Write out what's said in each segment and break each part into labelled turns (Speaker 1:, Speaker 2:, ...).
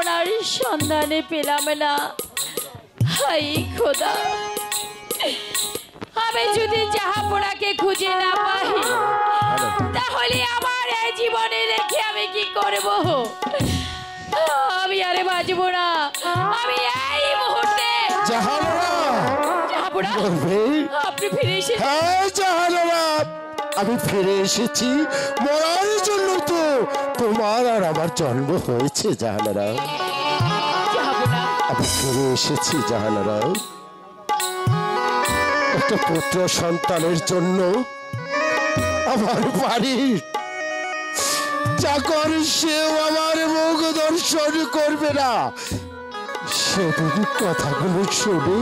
Speaker 1: জাহাপনার সন্ধানে পেলাম না। হাই খোদা, আমি যদি জাহাপনাকে খুঁজে না পাই তাহলে আমার এই জীবনে রেখে আমি কি করব? আমি আরে বাঁচবো না। আমি এই মুহূর্তে
Speaker 2: জাহানারা,
Speaker 1: আপনি ফিরে এসেছেন।
Speaker 2: হ্যাঁ জাহানারা, আমি ফিরে এসেছি। মরার জন্য তো তোমার আর আমার জন্ম হয়েছে জাহানারা। আমি ফিরে এসেছি জাহানারা, একটা পুত্র সন্তানের জন্য। আমার বাড়ির চাকর সেও আমার মুখ দর্শন করবে না। সেদিন কথাগুলো শুনে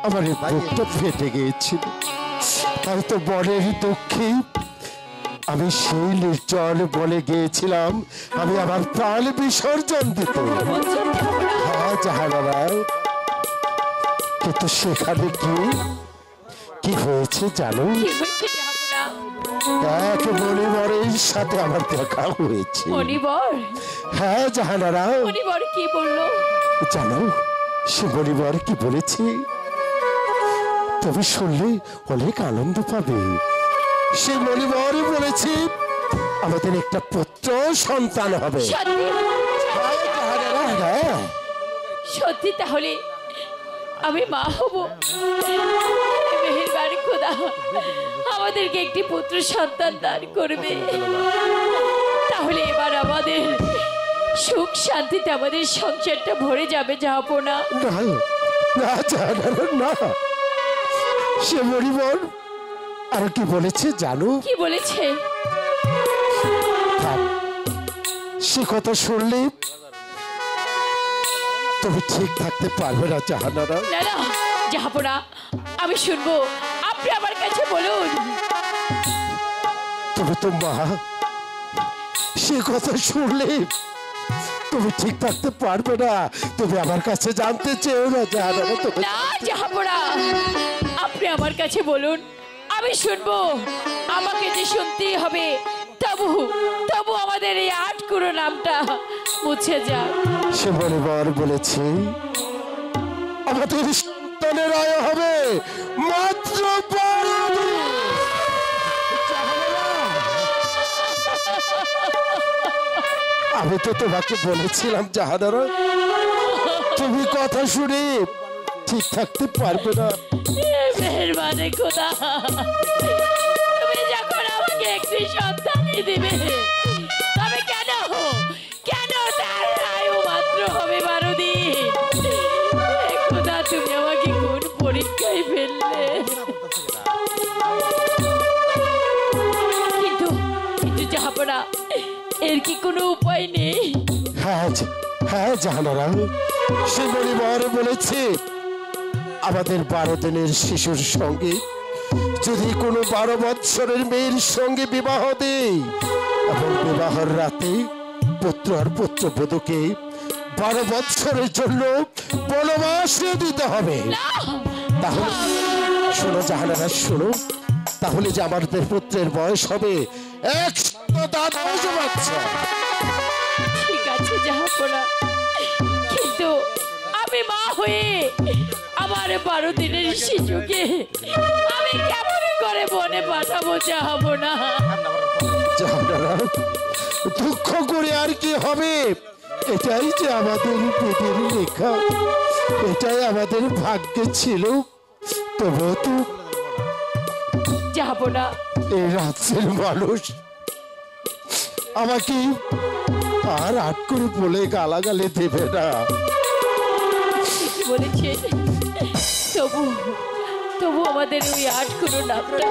Speaker 2: আমার এই বুকটা ফেটে গিয়েছিল। হয়তো বনের দুঃখে আমি সেই নির্জন বলে গিয়েছিলাম আমি আমার প্রাণ বিসর্জন দিতে। হ্যাঁ জাহানারা, কিন্তু সেখানে কি হয়েছে জানো? এক মণিবরের সাথে আমার দেখা হয়েছে।
Speaker 1: মণিবর?
Speaker 2: হ্যাঁ জাহানারা।
Speaker 1: মণিবর কি বললো
Speaker 2: জানো? সে মণিবর কি বলেছে তুমি শুনলে অনেক আনন্দ পাবে। সে মণিবর বলেছে আমাদের একটা পুত্র সন্তান হবে।
Speaker 1: সত্যি? তাহলে আমি মা হব। মেহেরবানি খোদা আমাদেরকে একটি পুত্র সন্তান দান করবে। তাহলে এবার আমাদের সুখ শান্তিতে আমাদের সংসারটা ভরে যাবে জাহাপনা।
Speaker 2: না, সে মণিবর আর কি বলেছে জানো?
Speaker 1: কি বলেছে?
Speaker 2: সে কথা শুনলে তুমি ঠিক থাকতে পারবে না জাহানারা।
Speaker 1: না না জাহাপনা, আমি শুনবো, আপনি আমার কাছে বলুন।
Speaker 2: তুমি তো মা, সে কথা শুনলে তুমি ঠিক থাকতে পারবে না। তুমি আমার কাছে জানতে চেও না জাহানারা।
Speaker 1: না জাহাপনা, আপনি আমার কাছে বলুন, আমি শুনবো। আমাকে যে শুনতেই হবে, তবু আমাদের এই আটকুড়ো নামটা মুছে যাক।
Speaker 2: সে মণিবর বলেছে আমাদের সন্তানের আয় হবে মাত্র 12 দিন। আমি তো তোমাকে বলেছিলাম জাহানারা, তুমি কথা শুনে ঠিক থাকতে পারবে না।
Speaker 1: মেহেরবানি খোদা, তুমি যখন আমাকে একটি সন্তানই দিবে, তবে কেন তার আয়ু মাত্র হবে 12 দিন? খোদা, তুমি আমাকে কোন পরীক্ষায় ফেললে? কিন্তু জাহাপনা, এর কি কোনো উপায় নেই?
Speaker 2: হ্যাঁ জাহানারা, সে মণিবর বলেছে আমাদের 12 দিনের শিশুর সঙ্গে যদি কোনো 12 বৎসরের মেয়ের সঙ্গে বিবাহ দেয় এবং বিবাহের রাতে পুত্র আর পুত্রবধূকে 12 বৎসরের জন্য বনবাস দিতে হবে। তাহলে শোনো জাহানারা, শোনো, তাহলে যে আমাদের পুত্রের বয়স হবে 110 বছর।
Speaker 1: ঠিক আছে জাহাপনা, কিন্তু আমি মা হয়ে আমার 12 দিনের শিশুকে আমি কেমন করে বনে পাঠাবো জাহাপনা?
Speaker 2: দুঃখ করে আর কি হবে? এটাই যে আমাদের বিধির লেখা, এটাই আমাদের ভাগ্যে ছিল। তবুও তো
Speaker 1: জাহাপনা,
Speaker 2: এই রাজ্যের মানুষ আমাকে আর আট করে বলে গালাগালি দেবে না।
Speaker 1: বলেছে তবু আমাদের ওই 8 নামটা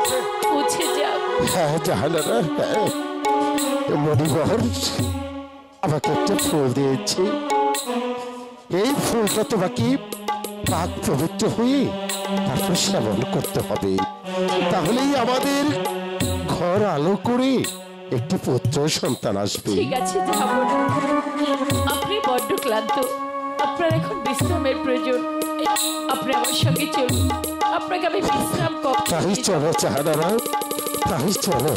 Speaker 1: মুছে যাক।
Speaker 2: হ্যাঁ জাহানারা, হ্যাঁ। মণিবর আমাকে একটা ফুল দিয়েছে, এই ফুলটা তোমাকে পাক পবিত্র হয়ে তারপর সেবন করতে হবে। তাহলেই আমাদের ঘর আলো করে একটি পুত্র সন্তান আসবে।
Speaker 1: ঠিক আছে জাহাপনা, আপনি বড্ড ক্লান্ত, আপনার এখন বিশ্রামের প্রয়োজন। আপনি আমার সঙ্গে চলুন, আপনাকে আমি বিশ্রাম কক্ষে।
Speaker 2: তাই চলো জাহানারা, তাই চলো।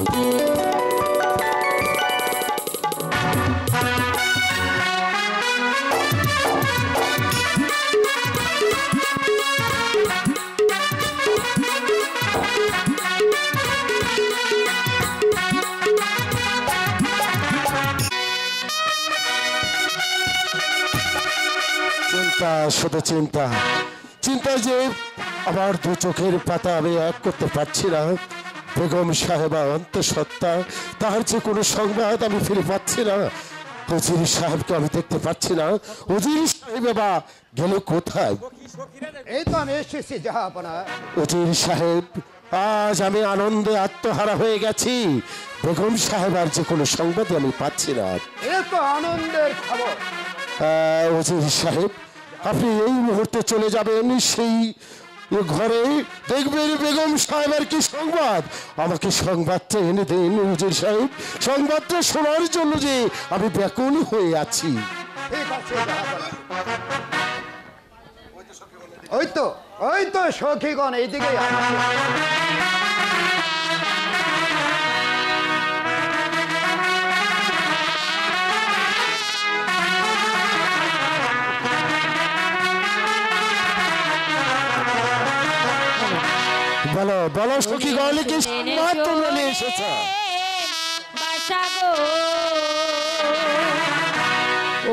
Speaker 2: চিন্তা, শুধু চিন্তা, চিন্তা যে আমার দু চোখের পাতা আমি এক করতে পারছি না। বেগম সাহেবা অন্তঃসত্ত্বা, তার যে কোনো সংবাদ আমি ফিরে পাচ্ছি না। উজির সাহেবকে আমি দেখতে পাচ্ছি না। উজির সাহেব বা গেল কোথায়?
Speaker 3: এই তো আমি এসেছি জাহাপনা।
Speaker 2: উজির সাহেব, আজ আমি আনন্দে আত্মহারা হয়ে গেছি। বেগম সাহেবার যে কোনো সংবাদ আমি পাচ্ছি না।
Speaker 3: এ তো আনন্দের খবর।
Speaker 2: উজির সাহেব, আপনি এই মুহূর্তে চলে যাবেন সেই ঘরে, দেখবেন বেগম সাহেবের কি সংবাদ। আমাকে সংবাদটা এনে দিন উজির সাহেব, সংবাদটা শোনার জন্য যে আমি ব্যাকুল হয়ে আছি।
Speaker 3: ঠিক আছে জাহাপনা। ওই তো সখীগণ এইদিকে
Speaker 2: বলো বলো সখী গলে কি সংবাদ তোমরা নিয়ে এসেছ?
Speaker 1: বাসা গো,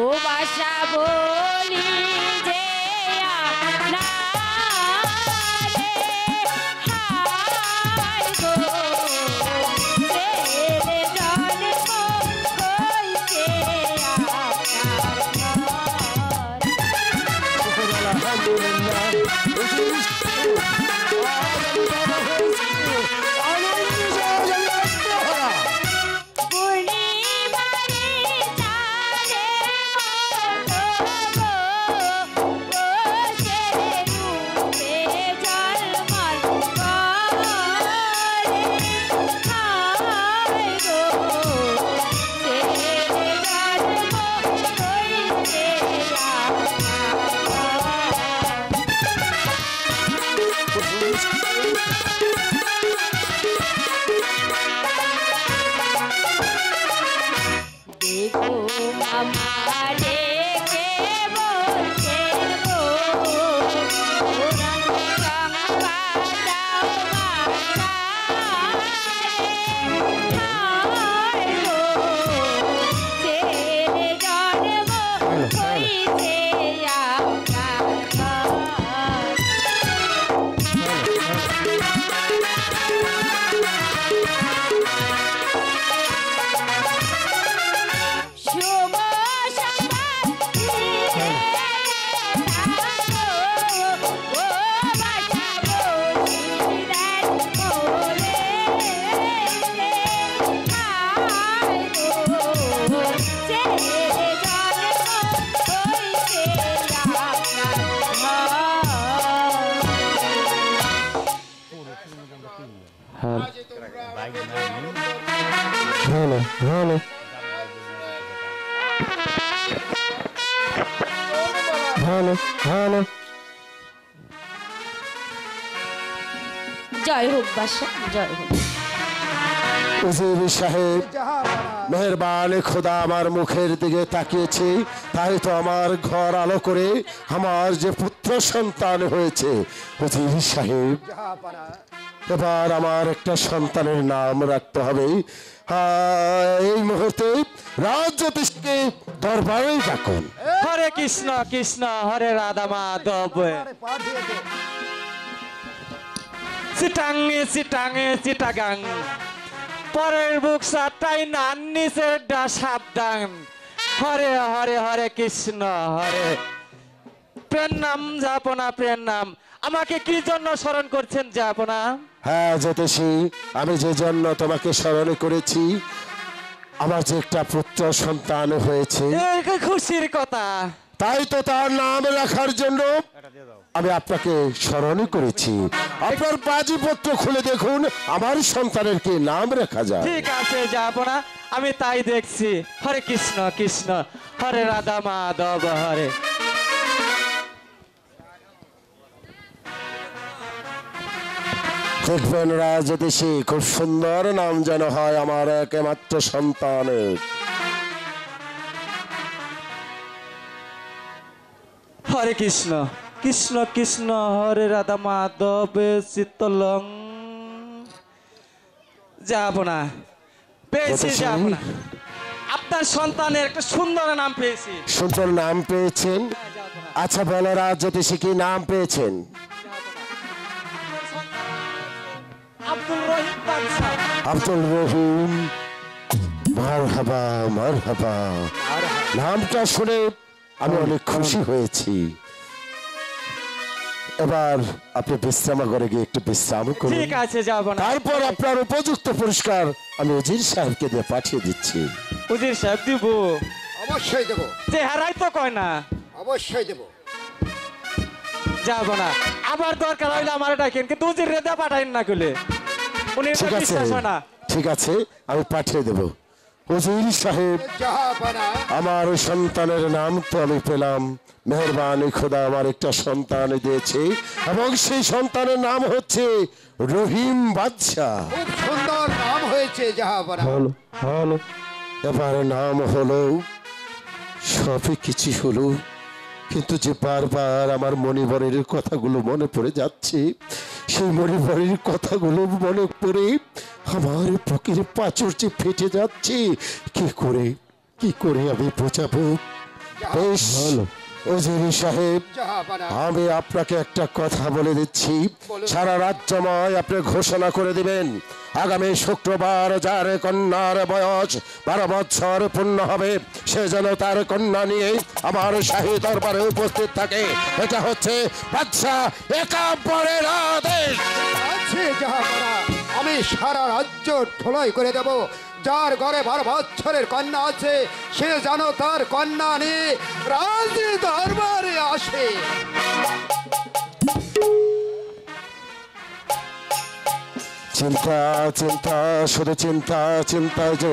Speaker 1: ও বাসা বলি যে না রে, হায় গো, ছেলে জন্ম হইছে আপনার।
Speaker 2: আলহামদুলিল্লাহ, উজির সাহেব, ভালো ভালো ভালো ভালো।
Speaker 1: জয় হোক বাসা, জয় হোক।
Speaker 2: উজির সাহেব,
Speaker 3: জাহাপনা।
Speaker 2: মেহেরবান খোদা আমার মুখের দিকে তাকিয়েছে, তাই তো আমার ঘর আলো করে আমার যে পুত্র সন্তান হয়েছে। উজির সাহেব,
Speaker 3: জাহাপনা।
Speaker 2: এবার আমার একটা সন্তানের নাম রাখতে হবে। এই মুহূর্তে রাজ জ্যোতিষকে দরবারে ডাকুন।
Speaker 4: হরে কৃষ্ণ কৃষ্ণ হরে রাধা মাধব।
Speaker 3: আরে পাঠিয়ে দে।
Speaker 4: চিটাঙ্গে চিটাঙ্গে চিটাগাং, পরের বুক সাটাই নান নিচের ডা সাবধান। হরে হরে হরে কৃষ্ণ হরে। প্রেম নাম যাপনা, প্রেম নাম। আমাকে কি জন্য স্মরণ করছেন যাপনা?
Speaker 2: হ্যাঁ জ্যোতিষী, আমি যে জন্য তোমাকে স্মরণ করেছি, আমার যে একটা পুত্র সন্তান হয়েছে,
Speaker 4: এই খুশির কথা।
Speaker 2: তাই তো তার নাম রাখার জন্য আমি আপনাকে স্মরণ করেছি। আপনার বাজিপত্র খুলে দেখুন আমার সন্তানের কি নাম রাখা যায়।
Speaker 4: ঠিক আছে যাপনা, আমি তাই দেখছি। হরে কৃষ্ণ কৃষ্ণ হরে রাধা মাধব হরে।
Speaker 2: দেখবেন রাজদেশী, খুব সুন্দর নাম যেন হয় আমার একমাত্র সন্তানের।
Speaker 4: হরে কৃষ্ণ কৃষ্ণ কৃষ্ণ হরে রাধা মাধব শীতলং। যাব না পেয়েছি, যাব না। আপনার সন্তানের একটা সুন্দর নাম পেয়েছি।
Speaker 2: সুন্দর নাম পেয়েছেন? আচ্ছা বলরা জ্যোতিষী কি নাম পেয়েছেন?
Speaker 4: আব্দুল রহিম বাদশা।
Speaker 2: আব্দুল রহিম, মারহাবা মারহাবা। নামটা শুনে আমি অনেক খুশি হয়েছি। এবার আপনি বিশ্রামাগারে গিয়ে একটু বিশ্রাম করুন।
Speaker 4: ঠিক আছে, যাব না।
Speaker 2: তারপর আপনার উপযুক্ত পুরস্কার আমি উজির সাহেবকে দিয়ে পাঠিয়ে দিচ্ছি।
Speaker 4: উজির সাহেব দিব?
Speaker 3: অবশ্যই দেবো,
Speaker 4: চেহারাই তো কয় না।
Speaker 3: অবশ্যই দেবো।
Speaker 4: যাব না। আবার দরকার হইলে আমার ডাকেন, কিন্তু উজির রেদা পাঠাইন না কইলে উনি
Speaker 2: ঠিক আছে,
Speaker 4: বিশ্বাস হয় না।
Speaker 2: ঠিক আছে, আমি পাঠিয়ে দেব। উজির সাহেব,
Speaker 3: জাহাপনা,
Speaker 2: আমার সন্তানের নাম তো আমি পেলাম। মেহেরবানি খোদা আমার একটা সন্তান দিয়েছে এবং সেই সন্তানের নাম হচ্ছে রহিম বাদশাহ।
Speaker 3: খুব সুন্দর নাম হয়েছে জাহাপনা।
Speaker 2: হলো হলো, এবার নাম হলো, সবই কিছু হলো, কিন্তু যে বারবার আমার মণিবরের কথাগুলো মনে পড়ে যাচ্ছে, সেই মণিবরের কথাগুলো মনে পড়ে আমার বুকের পাঁচর যে ফেটে যাচ্ছে। কি করে আমি বোঝাবো? বেশ, ওজির সাহেব,
Speaker 3: জাহাপনা,
Speaker 2: আমি আপনাকে একটা কথা বলে দিচ্ছি। সারা রাজ্যময় আপনি ঘোষণা করে দিবেন, আগামী শুক্রবার যার কন্যার বয়স 12 বছর পূর্ণ হবে, সে যেন তার কন্যা নিয়ে আমার শাহী দরবারে উপস্থিত থাকে। এটা হচ্ছে বাদশাহ একাম্বরের আদেশ।
Speaker 3: আছে জাহাপনা, আমি সারা রাজ্য ঠোলাই করে দেব। যার ঘরে 12 বছরের কন্যা আছে, সে যেন তার কন্যা নিয়ে রাজ দরবারে আসে।
Speaker 2: চিন্তা চিন্তা, শুধু চিন্তা চিন্তা, যে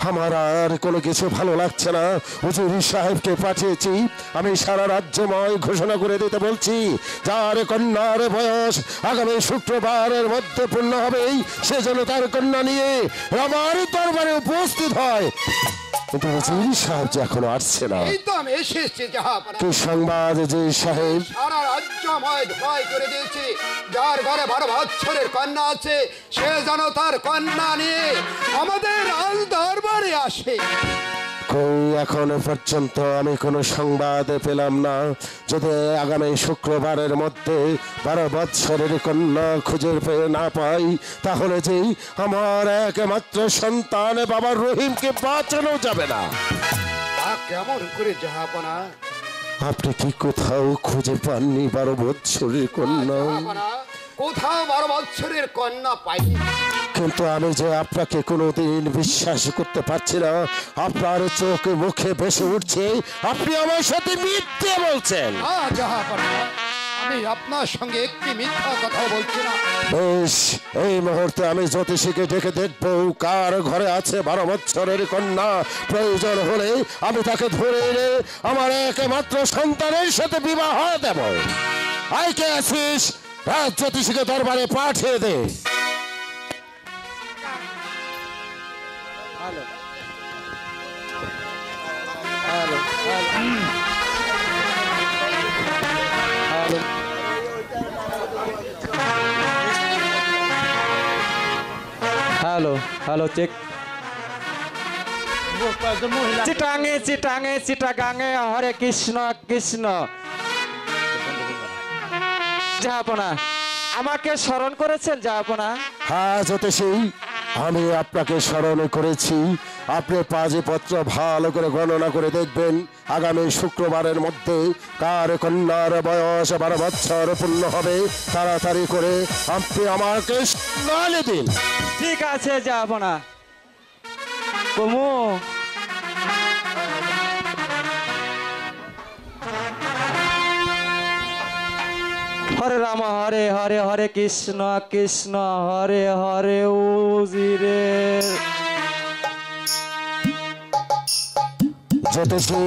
Speaker 2: আমার আর কোনো কিছু ভালো লাগছে না। হুজুর সাহেবকে পাঠিয়েছি, আমি সারা রাজ্যময় ঘোষণা করে দিতে বলছি, যার কন্যার বয়স আগামী শুক্রবারের মধ্যে পূর্ণ হবেই, সে যেন তার কন্যা নিয়ে আমার দরবারে উপস্থিত হয়। কিন্তু হুজুর সাহেব যে এখনো আসছে না।
Speaker 3: এই তো আমি এসেছি জাহাপনা।
Speaker 2: কি সংবাদ যে সাহেব?
Speaker 3: সারা রাজ্যময় ঠোলাই করে দিয়েছি, যার ঘরে 12 বছরের কন্যা আছে, সে যেন তার কন্যা নিয়ে আমাদের রাজ দরবারে আসে।
Speaker 2: কই এখনো পর্যন্ত আমি কোনো সংবাদ পেলাম না। যদি আগামী শুক্রবারের মধ্যে 12 বৎসরের কন্যা খুঁজে পেয়ে না পাই, তাহলে যে আমার একমাত্র সন্তান বাবার রহিমকে বাঁচানো যাবে না।
Speaker 3: কেমন করে জাহাপনা?
Speaker 2: আপনি কি কোথাও খুঁজে পাননি 12 বৎসরের কন্যা?
Speaker 3: জাহাপনা, কোথাও 12 বছরের কন্যা পাইনি।
Speaker 2: কিন্তু আমি যে আপনাকে কোনোদিন বিশ্বাস করতে পারছি না। আপনার চোখে মুখে ভেসে উঠছে আপনি আমার সাথে মিথ্যে বলছেন।
Speaker 3: না জাহাপনা, আমি আপনার সঙ্গে একটি মিথ্যা কথা বলছি না।
Speaker 2: বেশ, এই মুহূর্তে আমি জ্যোতিষীকে ডেকে দেখবো কার ঘরে আছে 12 বছরের কন্যা। প্রয়োজন হলে আমি তাকে ধরে এনে আমার একমাত্র সন্তানের সাথে বিবাহ দেব। আই কে আছিস? রাজ জ্যোতিষীকে দরবারে পাঠিয়ে দে।
Speaker 4: Hello hello, check. চিটাঙে চিটাঙে চিটাগাঙে হরে কৃষ্ণ কৃষ্ণ। জাহাপনা, আমাকে স্মরণ করেছেন জাহাপনা?
Speaker 2: হ্যাঁ জ্যোতিষী, আমি আপনাকে স্মরণ করেছি। আপনি পাঁজিপত্র ভালো করে গণনা করে দেখবেন, আগামী শুক্রবারের মধ্যে কার কন্যার বয়স 12 বছর পূর্ণ হবে। তাড়াতাড়ি করে আপনি আমাকে স্মরণে দিন।
Speaker 4: ঠিক আছে জাহাপনা। কমু হরে রাম হরে হরে হরে কৃষ্ণ কৃষ্ণ হরে হরে উজিরে।
Speaker 2: জ্যোতিষী,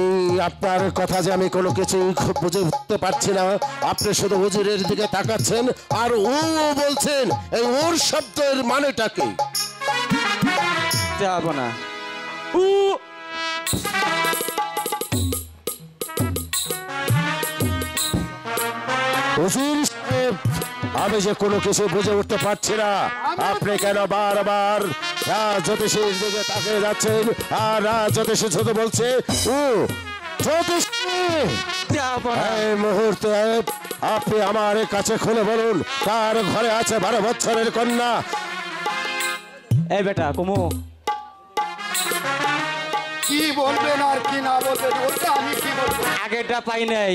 Speaker 2: আপনার কথা যে আমি কোনো কিছুই বুঝে উঠতে পারছি না। আপনি শুধু হুজুরের দিকে তাকাচ্ছেন আর ও বলছেন। এই ওর শব্দের মানেটা কি?
Speaker 4: জাহাপনা, উ
Speaker 2: হুজুর সাহেব, আমি যে কোনো কিছু বুঝে উঠতে পারছি না আপনি কেন বারবার জ্যোতিষীর দিকে তাকিয়ে যাচ্ছেন আর জ্যোতিষী শুধু বলছে ও জ্যোতিষী
Speaker 4: যাবনা
Speaker 2: এই মুহূর্তে আপনি আমার কাছে খুলে বলুন কার ঘরে আছে 12 বছরের কন্যা।
Speaker 4: এই বেটা কুমু
Speaker 3: কি বলবেন আর কি না বলবেন ওটা আমি কি বলবো?
Speaker 4: আগেরটা পাই নাই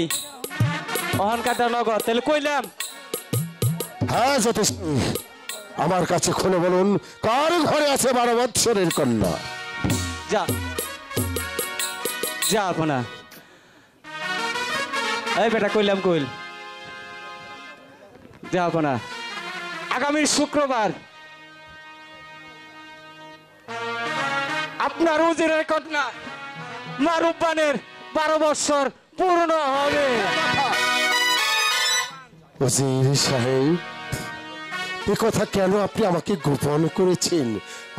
Speaker 4: অহংকারটা নগদ তাহলে কইলাম
Speaker 2: হ্যাঁ জ্যোতিষী আমার কাছে খুলে বলুন কার ঘরে আছে 12 বছরের কন্যা।
Speaker 4: যা যাবনা এই বেটা কইলাম কইল যাবনা আগামী শুক্রবার আপনার উজিরের কন্যা মা রূপবানের 12 বছর পূর্ণ হবে।
Speaker 2: উজির সাহেব এ কথা কেন আপনি আমাকে গোপন করেছেন?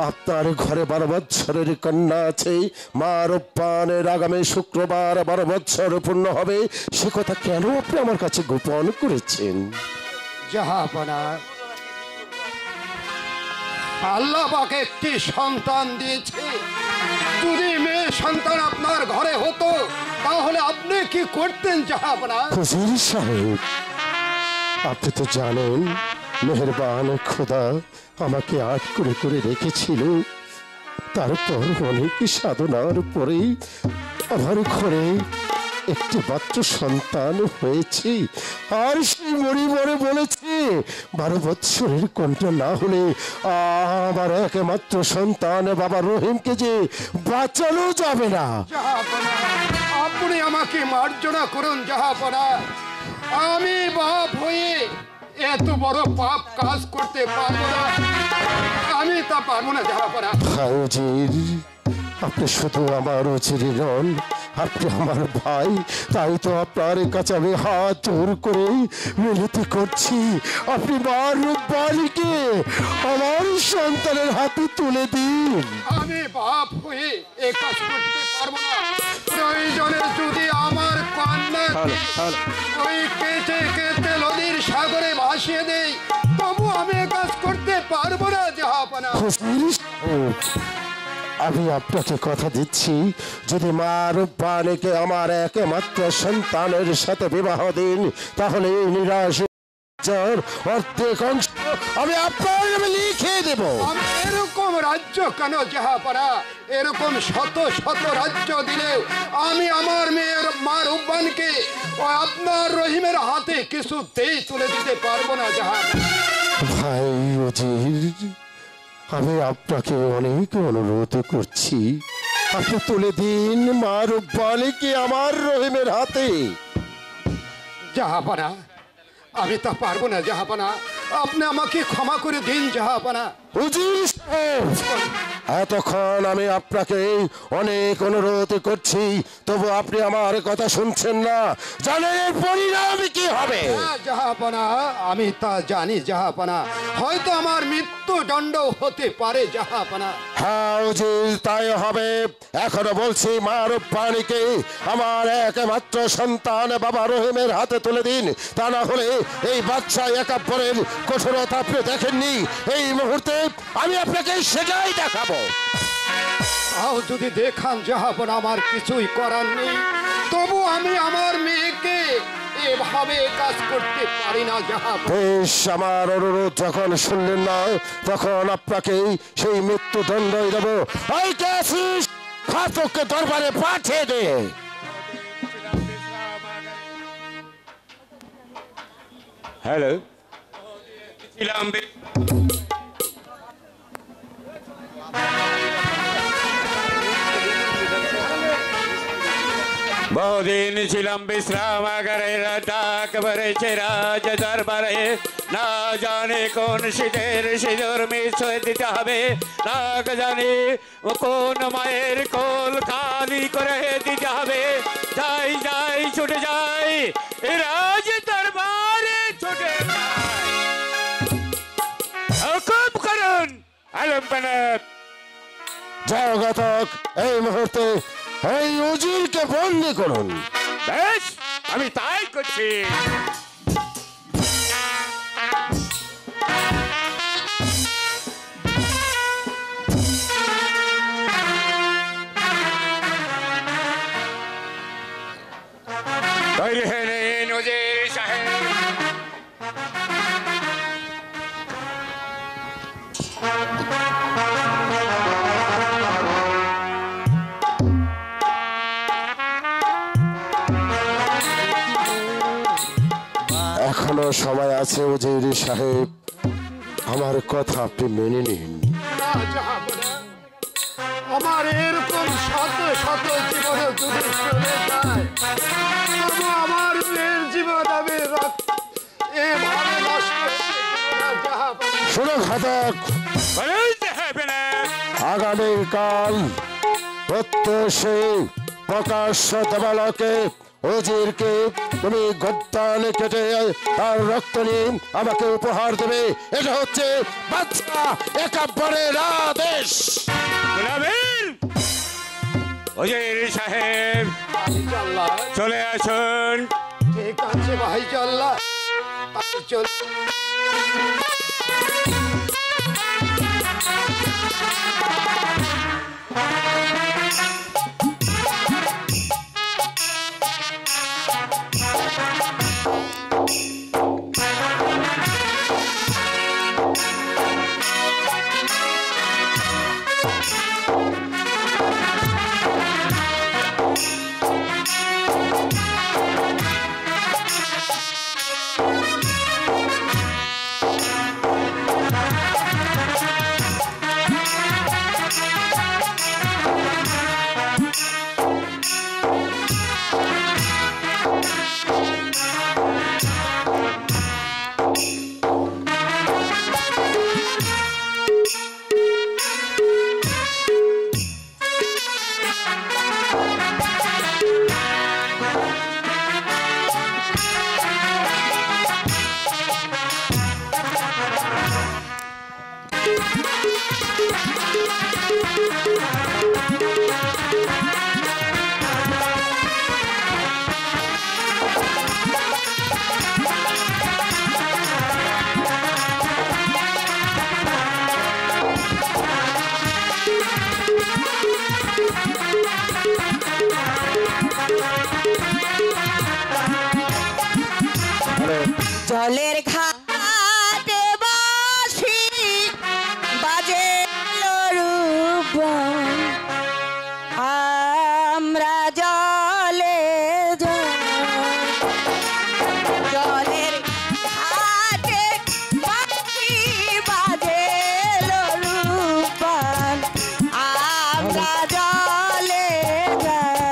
Speaker 2: আপনার ঘরে 12 বছরের কন্যা আছে, মা রূপবানের আগামী শুক্রবার 12 বছর পূর্ণ হবে, সে কথা কেন আপনি আমার কাছে গোপন করেছেন?
Speaker 3: জাহাপনা আল্লাহ পাক একটি সন্তান দিয়েছে, যদি মেয়ে সন্তান আপনার ঘরে হতো তাহলে আপনি কি করতেন জাহাপনা?
Speaker 2: উজির সাহেব আপনি তো জানেন মেহেরবান খোদা আমাকে আট করে রেখেছিল, তারপর অনেক সাধনার পরে আমার ঘরে একটি মাত্র সন্তান হয়েছে, আর সেই মরে বলেছে 12 বছরের কন্যা না হলে আমার একমাত্র সন্তান বাবা রহিমকে যে বাঁচানো যাবে না।
Speaker 3: জাহাপনা আপনি আমাকে মার্জনা করুন জাহাপনা, আমি বাপ হয়ে এত বড় পাপ কাজ করতে পারবো না, আমি তা পারবো না জাহাপনা।
Speaker 2: হাউজির আপনি শুধু আমার উজিরি নন, আপনি আমার ভাই, তাই তো আপনার কাছে আমি হাত জোর করে মিনতি করছি, আপনি মা রূপবানীকে আমার সন্তানের হাতে তুলে দিন।
Speaker 3: আমি বাপ হয়ে এ কাজ করতে পারবো না, প্রয়োজনে যদি আমার কন্যা ওই কেটে কেটে নদীর সাগরে ভাসিয়ে দেই তবু আমি এ কাজ করতে পারবো না জাহাপনা।
Speaker 2: হুজুর সাহেব, আমি আপনাকে কথা দিচ্ছি যদি মা রূপবানীকে আমার একমাত্র সন্তানের সাথে বিবাহ দিন তাহলে এই নিরাশ অর্ধেক অংশ আমি আপনার নামে লিখে দেব।
Speaker 3: আমি এরকম রাজ্য কেন জাহাপনা, এরকম শত শত রাজ্য দিলেও আমি আমার মেয়ের মা রূপবানকে আপনার রহিমের হাতে কিছুতেই তুলে দিতে পারবো না জাহাপনা।
Speaker 2: ভাই উজির আমি আপনাকে অনেক অনুরোধ করছি, আপনি তুলে দিন মা রূপবানীকে আমার রহিমের হাতে।
Speaker 3: জাহাপনা আমি তা পারবো না জাহাপনা, আপনি আমাকে ক্ষমা করে দিন জাহাপনা।
Speaker 2: হুজুর সাহেব, এতক্ষণ আমি আপনাকে অনেক অনুরোধ করছি তবু আপনি আমার কথা শুনছেন না, জানেন এর পরিণাম কি হবে?
Speaker 3: জাহাপনা আমি তা জানি জাহাপনা, হয়তো আমার মৃত্যুদণ্ড হতে পারে জাহাপনা।
Speaker 2: হ্যাঁ হুজুর তাই হবে, এখনো বলছি মা রূপবানীকে আমার একমাত্র সন্তান বাবা রহিমের হাতে তুলে দিন, তা না হলে এই বাচ্চা একাব্বরের কঠোরতা আপনি দেখেননি, এই মুহূর্তে আমি আপনাকে সেটাই দেখাবো।
Speaker 3: তাও যদি দেখান জাহাপনা আমার কিছুই করার নেই, তবু আমি আমার মেয়েকে এভাবে কাজ করতে পারি না জাহাপনা।
Speaker 2: বেশ, আমার অনুরোধ যখন শুনলেন না তখন আপনাকে সেই মৃত্যুদণ্ডই দেবো। এই কেসিস ঘাতককে দরবারে পাঠিয়ে দে।
Speaker 4: হ্যালো বহুদিন ছিলাম বিশ্রামাগারের ডাক বেড়েছে রাজ দরবারে, না জানে কোন শীতের সিঁদুর মিশিয়ে দিতে হবে, না জানি কোন মায়ের কোল খালি করে দিতে হবে, যাই যাই ছুটে যাই রাজ দরবারে ছুটে যাই। হুকুম করুন আলম পানাত।
Speaker 2: যাও ঘাতক, এই মুহূর্তে এই উজিরকে বন্দি করুন।
Speaker 4: বেশ আমি তাই করছি।
Speaker 5: তৈরি হয়ে নিন উজির সাহেব।
Speaker 2: এখনো সময় আছে উজির সাহেব, আমার কথা আপনি মেনে নিন।
Speaker 3: না জাহাপনা, আমার এরকম শত শত জীবন যদি চলে যায়, তবু আমার মেয়ের জীবন আমি এভাবে নষ্ট করতে দেব না জাহাপনা।
Speaker 2: শোনো ঘাতক,
Speaker 5: বলুন সাহেব না।
Speaker 2: আগামীকাল প্রত্যুষে প্রকাশ্য দেবালকে উজিরকে তুমি গদ্দানে কেটে তার রক্ত নিয়ে আমাকে উপহার দেবে। এটা হচ্ছে বাচ্চা একাব্বরের আদেশ।
Speaker 5: গোলামের উজির সাহেব
Speaker 3: ভাইজাল্লাহ,
Speaker 5: চলে আসুন।
Speaker 3: ঠিক আছে ভাইজাল্লাহ, আমি চল।
Speaker 6: জলের ঘাটে বাঁশি বাজে রূপন, আমরা জলে জলের ঘাটে বাঁশি বাজে রূপন, আমরা জলে যাই।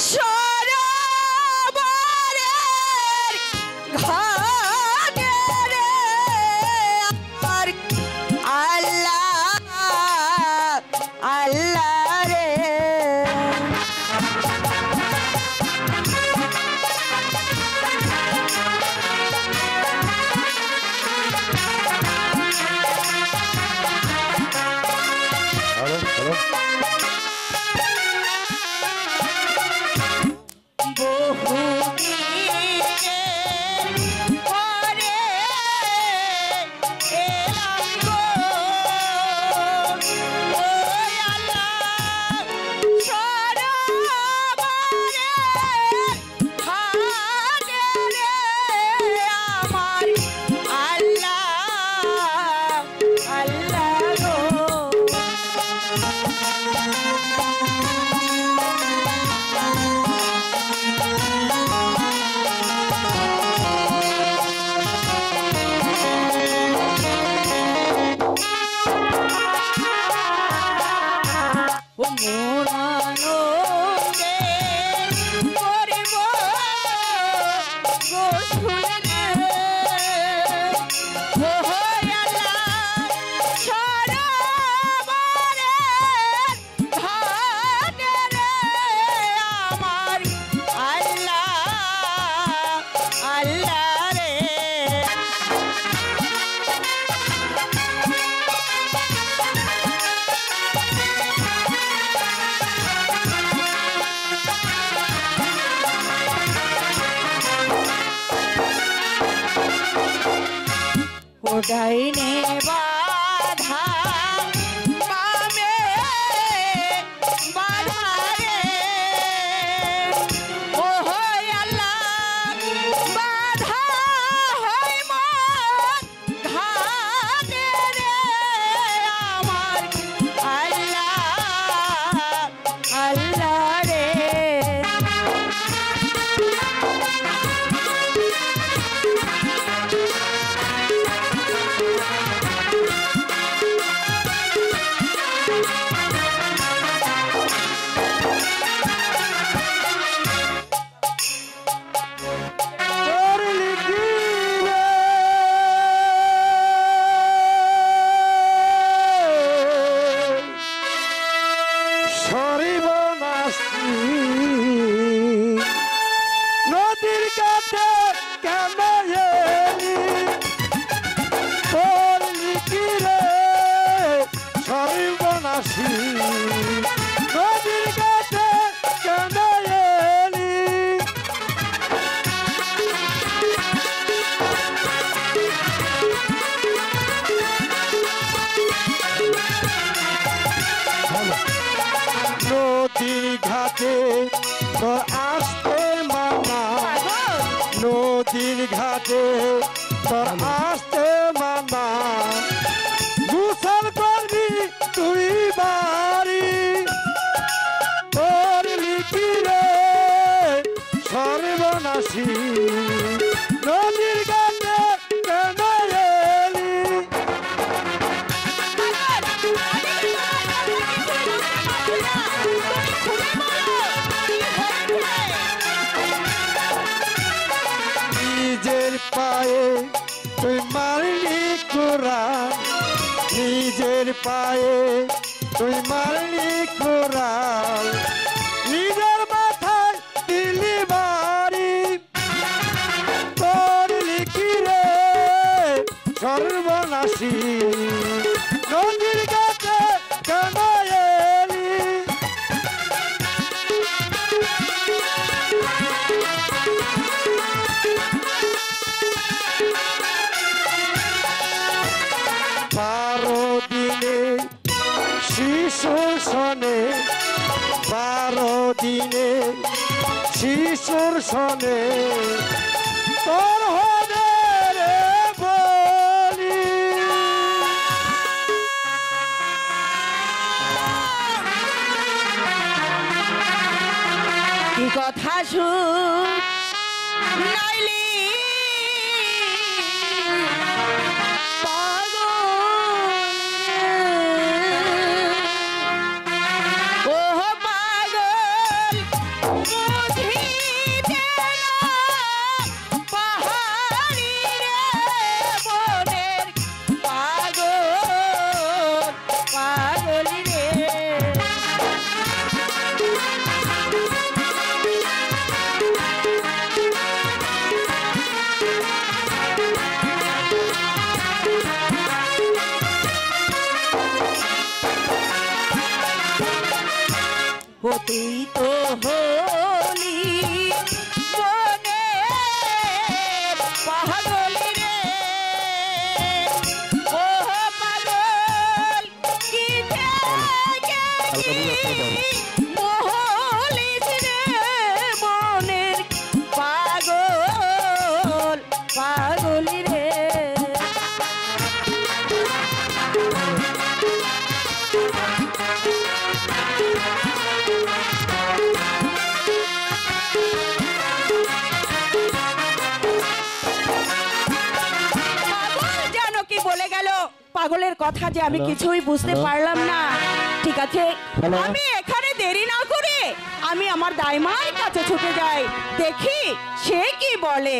Speaker 6: সরোবরের ঘাটে রে আমার আল্লাহ আল্লাহ রে
Speaker 2: হ্যালো হ্যালো
Speaker 6: ডাইনে বাধা বামে বাধা রে ও হয় আল্লাহ বাধা হয় মন ঘাটে রে আমার আল্লাহ আল্লাহ রে
Speaker 4: নদীর কাছে কেন এলি করলি কি রে সর্বনাশী নদীর কাছে কেন এলি নদী ঘাটে তো আসতে মানা নদীর ঘাটে তোর আসতে মানা গুসল করবি তুই বাড়ি তোর লিখি রে সর্বনাশী নদীর ঘাটে কেন এলি নিজের পায়ে তুই মারলি কোরআন নিজের পায়ে তুই মারলি কোরআন নিজের মাথায় দিলি বাড়ি তোর লিখি রে সর্বনাশী নদীর কাছে কেন এলি বারো দিনে শিশুর সনে 12 দিনে শিশুর সনে তোর হবে রে বলি
Speaker 6: কি কথা শুন নাইলি পাগল ও পাগল বুঝিতে না পাহাড়ি রে মনের পাগলি রে। ও তুই তো হলি মনের পাগলি রে, ও পাগল কি মহলিস রে মনের পাগলি রে। বলে গেল পাগলের কথা যে আমি কিছুই বুঝতে পারলাম না। ঠিক আছে, আমি এখানে দেরি না করে আমি আমার দাইমার কাছে ছুটে যাই, দেখি সে কি বলে।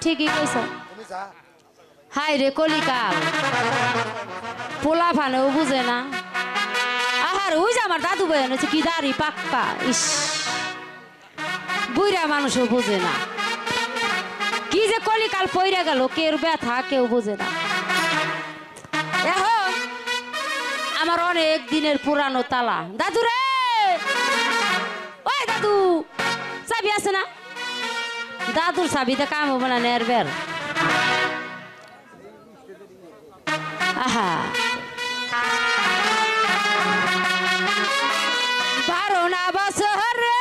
Speaker 7: ঠিকই কইছ। হাই রে কলিকাল পোলা ফানেও বুঝে না। আহার ওই যে আমার দাদু বয়ান হচ্ছে কি দাড়ি পাক্কা, ইস বুড়া মানুষও বুঝে না। কি যে কলিকাল পইরা গেল, কেউ ব্যথা কেউ বুঝে না। এখন আমার অনেক দিনের পুরানো তালা। দাদু রে, ওই দাদু চাবি আছে না? দাদুর চাবিতে কাম হবো না নের বের। আহা 12 বছর রে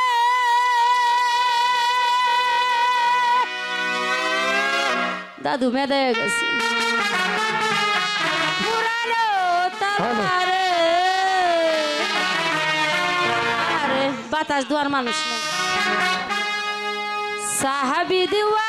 Speaker 7: দাদু মেদে গেছে পুরানো তালা রে। আরে বাতাস দুয়ার মানুষ না সাহাবি দিওয়া